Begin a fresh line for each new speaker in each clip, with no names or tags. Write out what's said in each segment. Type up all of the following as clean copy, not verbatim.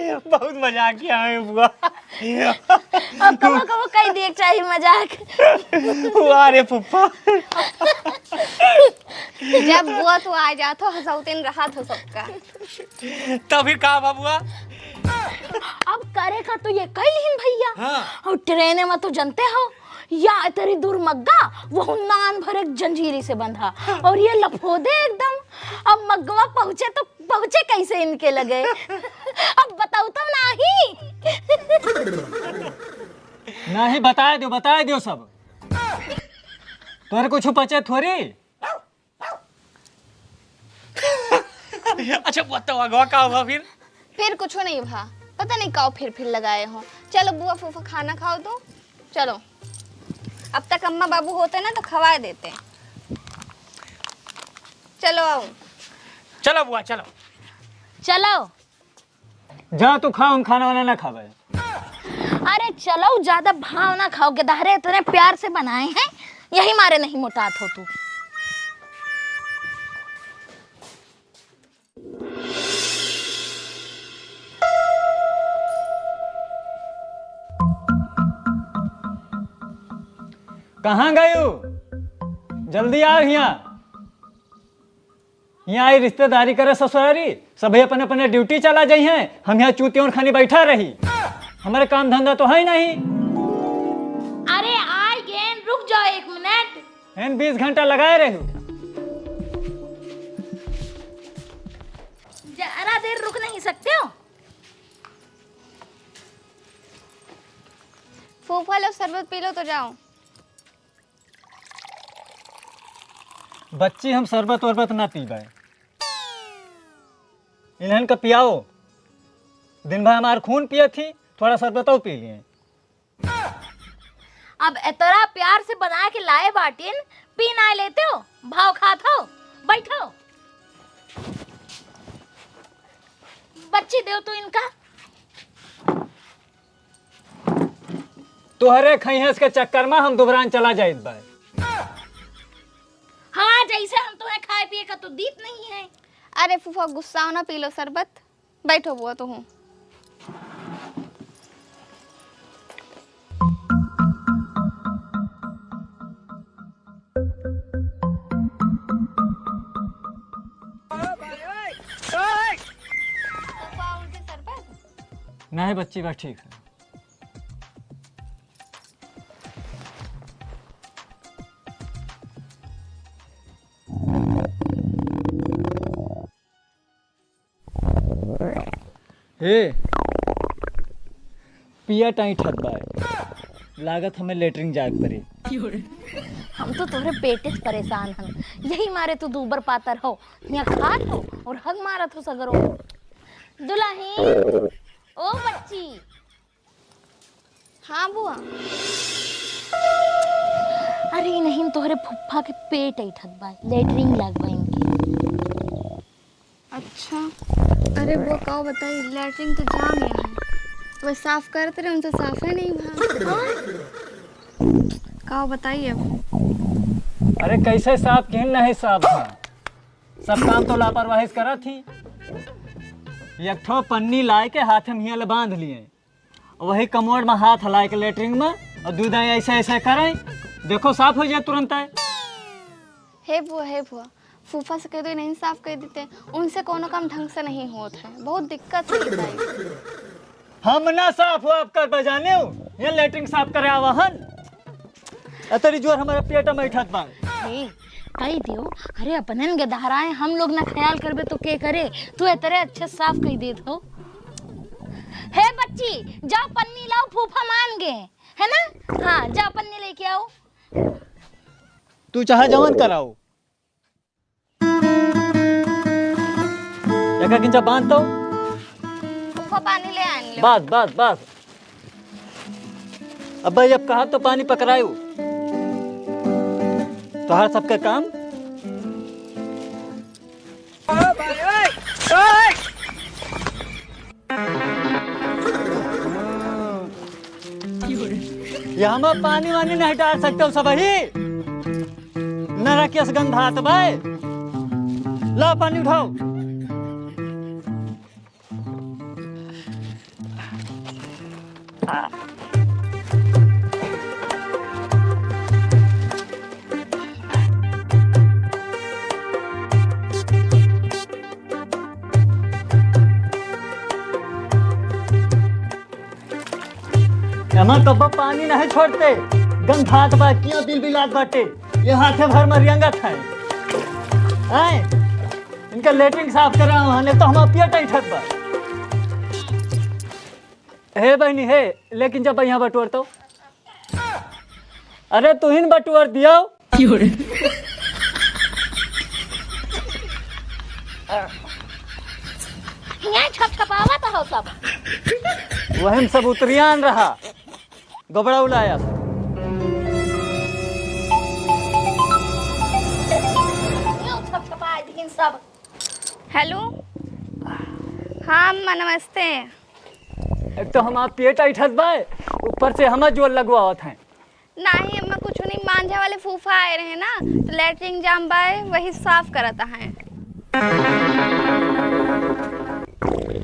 बहुत मजाक किया है बुआ।
अब कबो कहीं देख चाहिए मजाक।
वाह रे फुफ्फा।
जब बुआ तो आ जा तो हंसौतीन रहा तो सबका।
तभी कहा बाबुआ।
अब करेगा तो ये कैलिन भैया।
हाँ।
और ट्रेन में तो जानते हो या तेरी दूर मग्गा वो नान भर एक जंजीरी से बंधा और ये लफोदे एकदम। अब मग्गवा पहुंचे तो पहुंचे कैसे इनके लगे। अब बताओ तो
नहीं बता दो सब। तोरे कुछ पचे थोड़ी।
अच्छा बताओ अगवा का हुआ
फिर कुछ नहीं भा, पता नहीं काओ फिर लगाए हो। चलो बुआ फूफा खाना खाओ तो चलो। अब तक अम्मा बाबू होते ना तो खवा देते। चलो आओ।
चलो बुआ चलो।
चलो
जा तू खा, हम खाना वाना ना खावे।
अरे चलो ज्यादा भाव ना खाओ, गधारे इतने प्यार से बनाए हैं यही मारे नहीं मोटात हो तू।
कहाँ गयू? जल्दी आ यहाँ आई रिश्तेदारी करे ससुरारी। सभी अपने अपने ड्यूटी चला जाई हैं। हम यहाँ चूतियों खानी बैठा रही। हमारे काम धंधा तो है नहीं।
अरे आए गेन रुक जाओ 1 मिनट।
20 घंटा लगाए रहे।
जरा देर रुक नहीं सकते हो?
फूफा लो शरबत पी लो तो जाओ।
बच्ची हम शरबत वरबत ना पीबे। इन्हन का पियाओ। दिन भर हमार खून पिया थी, थोड़ा शरबत पी लिए।
अब इतना प्यार से बना के लाए बाटिन, पी ना लेते हो? भाव खात हो? बैठो। बच्ची दो तो इनका।
तुहरे खैहस के चक्कर में हम दुबरान चला जाए।
हाँ जैसे हम तुम्हें खाए पिए का तो दीत नहीं है।
अरे फूफा गुस्सा हो ना, पी लो शरबत। बैठो बुआ तो हूँ।
नहीं बच्ची बस ठीक है। हे पिया टाई ठत बाय लागत हमें लेटरिंग जाग पड़ी।
हम तो तुम्हारे पेटे से परेशान हैं, यही मारे तो दूबर पातर हो, यहाँ खात हो और हग मारत हो सगरो। दुल्हन ओ बच्ची।
हाँ बुआ।
अरे नहीं तुम्हारे फुफ्फा के पेट आई ठत बाय, लेटरिंग लग बाय इनकी।
अच्छा अरे बुआ काओ बताई, लैट्रिन तो जाम गया है। वो साफ करते रहे उनसे साफ है नहीं भाई। काओ बताइए अब।
अरे कैसे साफ किन नहीं साफ था। सब काम तो लापरवाही करा थी। एक ठो पन्नी लाए के हाथ में हियाँ बांध लिए, वही कमोड में हाथ हलाए के लेटरिंग में और दूध ऐसे ऐसे करें, देखो साफ हो जाए तुरंत है।
हे बुआ फूफा से कह दो नहीं साफ कर देते, उनसे कोनो काम ढंग से नहीं होता है, बहुत दिक्कत है।
हम ना साफ हो आप कर बजाने हो, ये लेटरिंग साफ करे आवाहन अतरी जोर हमारे पेट में उठत बा।
कही दियो अरे अपनन गधाराए हम लोग ना ख्याल करबे तो के करे। तू इतने अच्छे साफ कही देत हो। हे बच्ची जाओ पन्नी लाओ, फूफा मान गए है ना। हाँ जाओ पन्नी लेके आओ।
तू चाहे जवान कराओ एक किंचा बांध दो।
फूफा पानी ले आने लो।
बस अब भाई अब कहा तो पानी पकड़ायो तो हर सबके काम। यहाँ में पानी वानी नहीं डाल सकते हो सब ही नरकियस गंधात भाई। ला पानी उठाओ। एमा कब्बा पानी नहीं छोड़ते, गंधात बा क्यों बिलबिलात बाटे, ये हाथे भर मरियंगा था। आए इनका लेटरिन साफ करा हने तो हम पिया टैठत बा। हे बहनी हे, लेकिन जब यहाँ बटुअर तो अरे तू ही बटुअर दियो।
यहाँ छपछपावा तो हो सब।
वही सब उतरियान रहा, गबड़ा उलाया।
यूं छपछपाए दिन सब।
हेलो, हाँ अम्मा नमस्ते।
एक तो हम आप पेट ऐठत बा, ऊपर से हम जोर लगवावत हैं।
नहीं अम्मा कुछ नहीं, मांझा वाले फूफा आए रहे ना तो लेटरिन जाम बाय वही साफ करता है।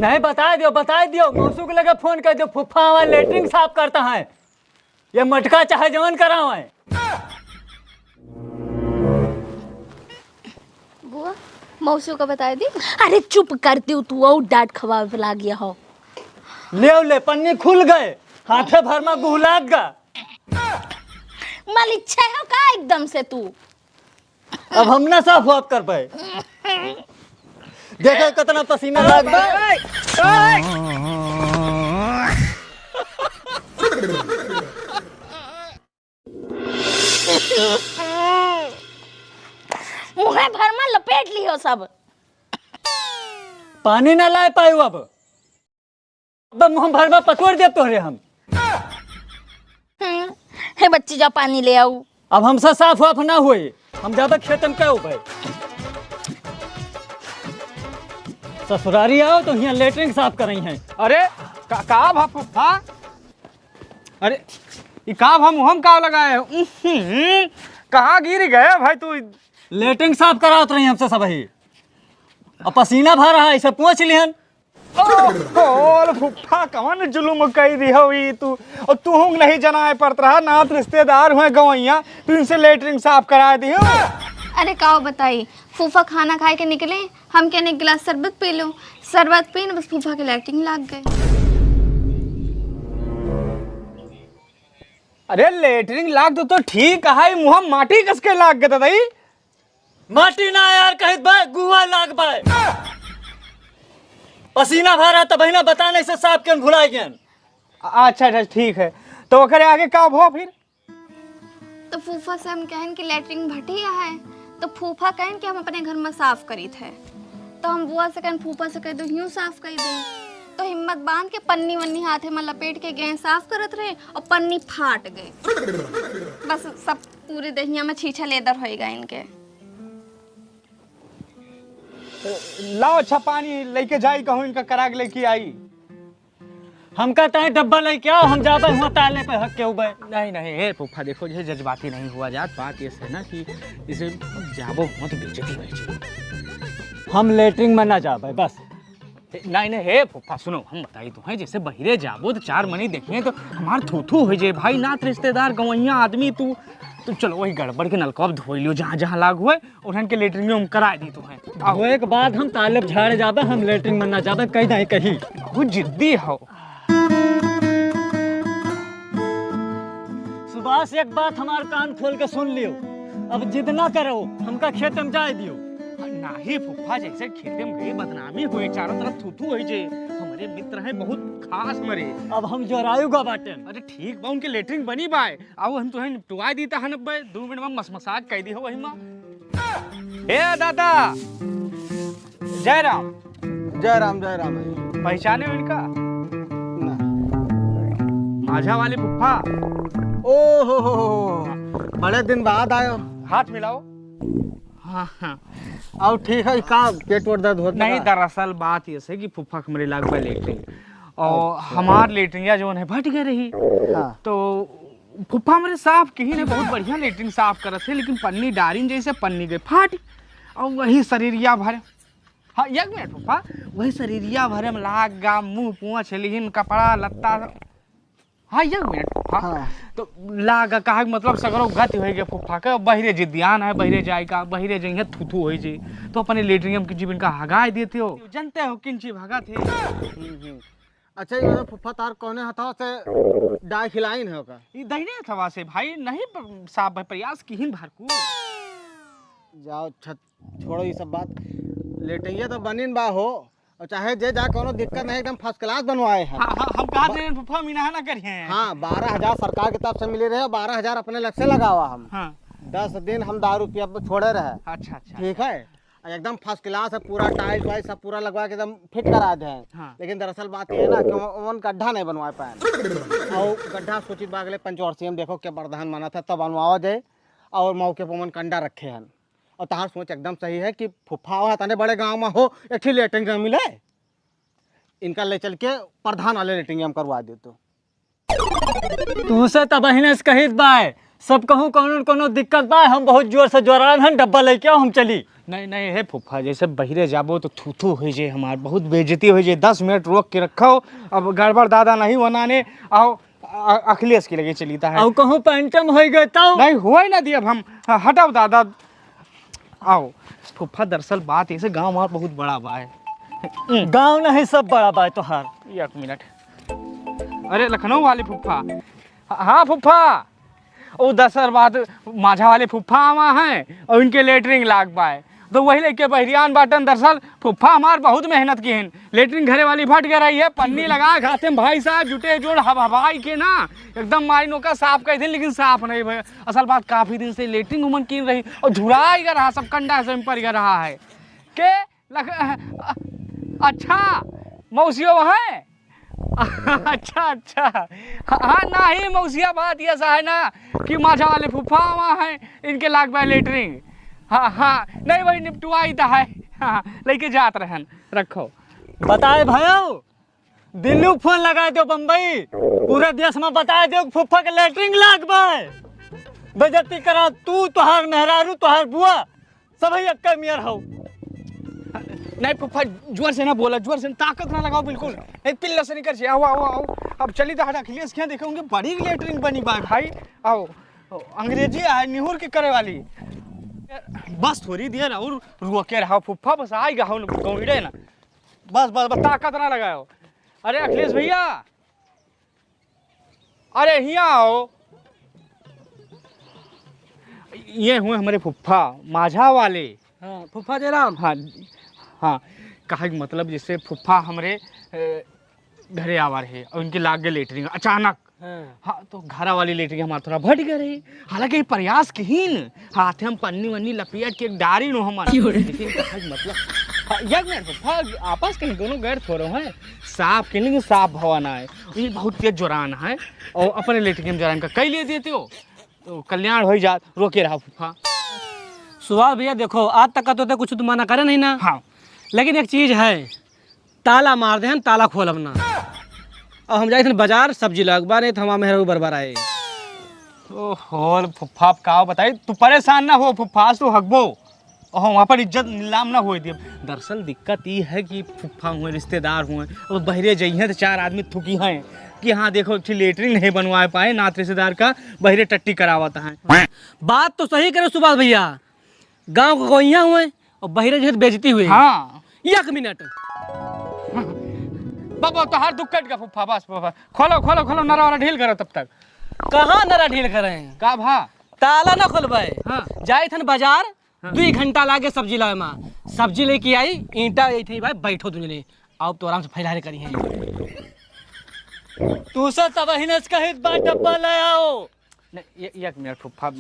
नहीं बता दियो मौसू को लगा फोन कर दियो, फुफा हमारा लेटरिन साफ करता है, ये मटका चाहे जवन कराओ है।
बुआ मौसू को बता दी।
अरे चुप करती हूँ तू, और डांट खवा ला गया हो।
ले पन्नी खुल गए, हाथे भर में गुहलात गा।
मलिच्छा है का एकदम से तू।
अब हम ना साफ वाफ कर पाए, देखो कितना पसीना लाग बा।
मुँह भर में लपेट लियो सब।
पानी ना लाए पाए अब मुँह भर में पटोर दे तोहरे हम।
हे बच्ची जा पानी ले आओ।
अब हमसे साफ वाफ ना हुए, हम ज्यादा खेत में क्या हो भाई। ससुरारी आओ तो यहाँ लेटरिन साफ कर रही हैं।
अरे का भा फुफा, अरे ये का भा मुहम का लगाए हो? कहाँ गिर गए भाई तू?
लेटरिन साफ करावत रही हमसे सब ही, अब पसीना भर रहा है, इसे पूछ लिहन।
ओल फुफा कौन जुलुम कई दी हो ये तू, और तू हुंग नहीं जनाए पड़त रहा, नात रिश्तेदार हुए गवैया, तू इनसे लेटरिन साफ करा दी हो।
अरे काओ बताई, फूफा खाना खाए के निकले, हम क्या एक गिलास शरबत पी लो, शरबत पी बस फूफा के लेटरिन लाग गए।
अरे लेटरिन लाग तो ठीक है, मुँह माटी कस के लाग गए दाई।
माटी ना यार कहित बा, गुआ लाग बा, पसीना भरा तब ना बताने से साफ के भुला गए।
अच्छा ठीक है, तो ओकरे आगे का भो फिर?
तो फूफा से हम कहन कि लेटरिन भटिया है, तो फूफा कहन कि हम अपने घर में साफ करी थे, तो हम बुआ से कहन फूफा से कह दो यूं साफ कर दे, तो हिम्मत बांध के पन्नी वन्नी हाथे में लपेट के गए साफ करत रहे और पन्नी फाट गई। बस सब पूरे दहिया में छीछा लेदर होएगा इनके।
लाओ अच्छा पानी लेके जाई, कहूँ इनका करा के लेके आई।
हमका ताए डब्बा लेके आओ, हम जाबे हुआ ताले पे हक के उबे।
नहीं हे फूफा देखो, ये जज्बाती नहीं हुआ जात, बात ये है ना कि इसे जाबो मत बेइज्जती होई।
हम लेटरिन में ना जाबे बस।
नहीं हे फूफा सुनो, हम बताई तो है, जैसे बहिरे जाबो तो चार मनी देखे तो हमार थूथू हो जाए भाई, नात रिश्तेदार गवैया आदमी तू तो चलो वही गड़बड़ के नलकब धो लियो, जहाँ जहाँ लाग हुए उन्हन के लेटरिन में हम करा दी तो है।
वो एक बाद हम तालब झाड़ जाबे, हम लेटरिन में ना जाबे कहीं नहीं कहीं।
बहुत जिद्दी हो।
सुभाष एक बात हमार कान खोल के सुन लियो, अब जिद ना करो, हमका खेत में जाए दियो।
नाही फूफा, जैसे खेते में गई बदनामी हुए, चारों तरफ थूथू हुई जे, हमारे मित्र हैं बहुत खास मरे।
अब हम जोरायु गा बाटे।
अरे ठीक बा, उनके लेटरिन बनी बाय, आओ हम तुहे निपटवा दी ता हन बे, 2 मिनट में मसमसाज कह दी हो वही मां। ए दादा, जय राम।
जय राम है।
पहचाने हो इनका?
ना।
माझा वाले फूफा।
ओ हो, बड़े दिन बाद आयो।
हाथ मिलाओ।
हाँ हाँ, और ठीक है, का पेट और दर्द होता
नहीं, दरअसल बात ये है कि फूफा के मेरे लाग लेटरिन, और हमार लेटरिन जो है भट गए रही,
हाँ।
तो फूफा मेरे साफ की ने बहुत बढ़िया लेटरिन साफ करत थे, लेकिन पन्नी डारिन जैसे पन्नी गई फाट, और वही शरीरिया भर। हाँ 1 मिनट फूफा, वही शरीरिया भरे में लाग गा, मुँह पुआ छलिन, कपड़ा लत्ता हाँ एक मिनट फुफा
हाँ।
तो लागा कहा मतलब सगरो गति हो गया फुफा का बहिरे जिद्दियान है बहिरे जाए का बहिरे जइहे थुथु हो जी तो अपने लेटरिंग की जीवन का हगाए देते हो जानते हो किन चीज भगा थे
अच्छा ये मतलब फुफ्फा तार कौने हथवा से डाय खिलाइन है का?
ये दहीने थवा से भाई नहीं साहब प्रयास की भरकू
जाओ छत छोड़ो ये सब बात। लेटैया तो बनिन बा हो और चाहे जे जा कोनो दिक्कत नहीं एकदम फर्स्ट क्लास बनवाए हैं।
हाँ हम कहा थे फुफा मीना ना करिए
हाँ 12,000 सरकार की तरफ से मिले रहे 12,000 अपने लग से लगावा हम।
हाँ
10 दिन हम दारू पिया छोड़े रहे।
अच्छा अच्छा
ठीक है एकदम फर्स्ट क्लास है पूरा टाइल्स वाइल्स सब पूरा लगवा के एकदम फिट करा दे हैं।
हाँ।
लेकिन दरअसल बात ये है ना कि वन गड्ढा नहीं बनवा पाए और गड्ढा सोचित बागले पंचवर्षीय में देखो क्या बरदान माना था तब बनवाओ जाए और मौके पर मन कंडा रखे हैं। और तहार सोच एकदम सही है कि फुफा वहाँ तने बड़े गांव में हो एक ही लेटरिंग मिले इनका ले चल के प्रधान वाले लेटरिंग हम करवा दे तो
तू से तब बहिने से कहित बाय सब कहूँ कोनो दिक्कत बा हम बहुत जोर से जोरान हन डब्बा लेके आओ हम चली।
नहीं नहीं है फुफा जैसे बहिरे जाबो तो थूथू हो जाए हमार बहुत बेइज्जती हो जाए 10 मिनट रोक के रखो अब गड़बड़ दादा नहीं बनाने आओ अखिलेश की लगे चलीता है
और कहूँ पेंटम हो गए तो
नहीं हुआ ही ना दिया अब हम हटाओ दादा आओ फुफा दरअसल बात ऐसे गांव हमार बहुत बड़ा बा है
गाँव नहीं सब बड़ा बा तोहार।
एक मिनट अरे लखनऊ वाले फुफा हाँ फुफा वो 10 बाद माझा वाले फुफा आवा हैं और इनके लेटरिंग लाग पाए तो वही लेके बहरियान बाटन दरअसल फुफा हमार बहुत मेहनत की हैं लेटरिंग घरे वाली फट गई रही है पन्नी लगा खाते में भाई साहब जुटे जोड़ हवाई के ना एकदम माइनों का साफ कह थे लेकिन साफ नहीं भाई असल बात काफ़ी दिन से लेटरिंग उमन की रही और झुराई कर रहा सब कंडा से पर रहा है के अच्छा मौसियों है अच्छा अच्छा हाँ नहीं मौसिया बात ये सा है ना कि माझा वाले फुफा वहाँ हैं इनके लाग बाय लेटरिंग हाँ हाँ नहीं वही निपटुआई था है हाँ लेके जात रहन रखो
बताए भाइयों दिल्ली को फोन लगाए दो बम्बई पूरे देश में बताए दो फुफ्फा के लेटरिंग लाग बाय बेइज्जती करा तू तोहार मेहरारू तोहार बुआ सभी एक मियर हो।
नहीं फुफा जोर से ना बोला जोर से ताकत ना लगाओ बिल्कुल नहीं पिल्ला से नहीं कर आओ आओ आओ अब चली तो हटा अखिलेश क्या देखोगे बड़ी लेटरिंग बनी बा भाई आओ अंग्रेजी है निहुर की करे वाली बस थोड़ी देर और रुके रहो फुफा बस आएगा हम गौड़े ना बस बस बस ताकत ना लगाओ। अरे अखिलेश भैया अरे यहाँ आओ ये हुए हमारे फुफा माझा वाले
हाँ फुफ्फा जयराम
हाँ हाँ कहा कि मतलब जैसे फुफा हमारे घरे आवा रहे और उनके लाग गए लेटरिंग अचानक हाँ तो घरा वाली लेटरिंग हमारा थोड़ा भट गए रहे हालांकि प्रयास कहीन हाथ हम पन्नी वन्नी लपेट के एक डारी नो हमारे लेकिन कहा कि मतलब हाँ, एक मिनट फुफा आपस कहीं दोनों गैर थोड़ो हैं साफ के लिए साफ भवाना है ये बहुत तेज जोरान है और अपने लेटरिंग जोरान का कई ले देते हो तो कल्याण हो जात रोके रहा फुफा।
सुभाष भैया देखो आज तक का तो कुछ तो मना करे नहीं ना
हाँ
लेकिन एक चीज है ताला मार दे हम ताला खोलब ना और हम जाए थे बाजार सब्जी लगवा नहीं तो हमारा मेहर बरबर आए
ओहो फुफ्फा का बताई तू परेशान ना हो फुफ्फा तू हकबो और वहाँ पर इज्जत नीलाम ना हो दी। दरअसल दिक्कत ये है कि फुफ्फा हुए रिश्तेदार हुए और बहरे जइहे तो 4 आदमी थुकी हैं कि हाँ देखो लेटरिंग नहीं बनवा पाए नात रिश्तेदार का बहरे टट्टी करावता है।
बात तो सही करे सुभाष भैया गाँव को गोइया हुए और बहरे जो बेजती हुई
हाँ
1 मिनट
बाबा तो हर दुख कट का फुफ्फा बस बाबा खोलो खोलो खोलो नरा वाला ढील करो तब तक
कहाँ नरा ढील करे
का भा
ताला ना खोलबे
हाँ
जाए थे बाजार 2 घंटा लागे सब्जी लावे माँ सब्जी लेके आई ईंटा आई थी भाई बैठो तुझे अब तो आराम से फैला करी है
तू से तब बहिने से कहित बा डब्बा ले आओ।
नहीं एक मिनट फुफ्फा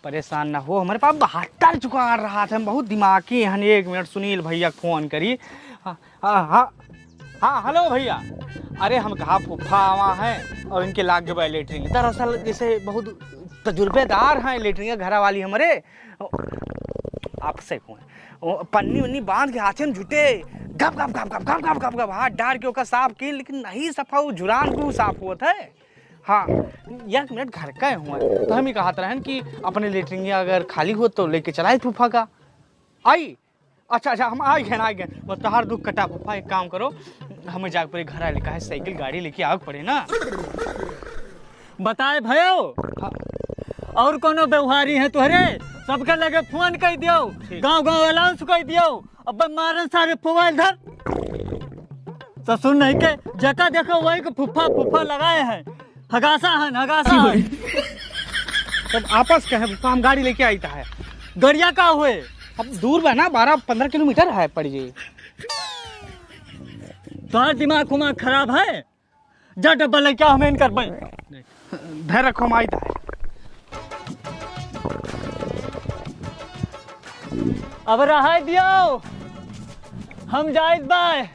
परेशान ना हो हमारे पास 72 चुका आ रहा था हम बहुत दिमागी हैं 1 मिनट सुनील भैया फ़ोन करी हाँ हाँ हाँ हाँ हेलो भैया अरे हम कहा फुफ्फा आवा हैं और इनके लाग गए लेटरिंग दरअसल जैसे बहुत तजुर्बेदार हैं लेटरिंग घरा वाली हमारे आपसे हुए पन्नी वन्नी बांध के हाथे में जुटे गप गप गप गप गप गप गप गप हाथ डाल के ओका साफ की लेकिन नहीं सफा वो जुरान को साफ हुआ था। हाँ 1 मिनट घर का हुआ तो हम ही कहा रहन कि अपने लेटरिंग अगर खाली हो तो लेके चलाए फूफा का आई अच्छा अच्छा हम आ गए वो तहार दुख कटा फूफा एक काम करो हमें जाकर पूरे घर आ लेकर है साइकिल गाड़ी लेके आग पड़े ना
बताए भयो और कोनो व्यवहारी है तुहरे सबके लगे फोन कर दियो गांव गांव अलाउंस कर दियो अब मारन सारे मोबाइल धर ससुर नहीं के जका देखो वही को फुफ्फा फुफ्फा लगाए हैं हगासा है
तब आपस का है हम गाड़ी लेके आई था है
गरिया का हुए
अब दूर बा ना 12-15 किलोमीटर है पड़ जी।
तुम्हारा दिमाग उमाग खराब है जा डब्बा लेके आओ हमें कर पाए
धैर्य रखो हम आई था
अब रहा दियो हम जाइत बाय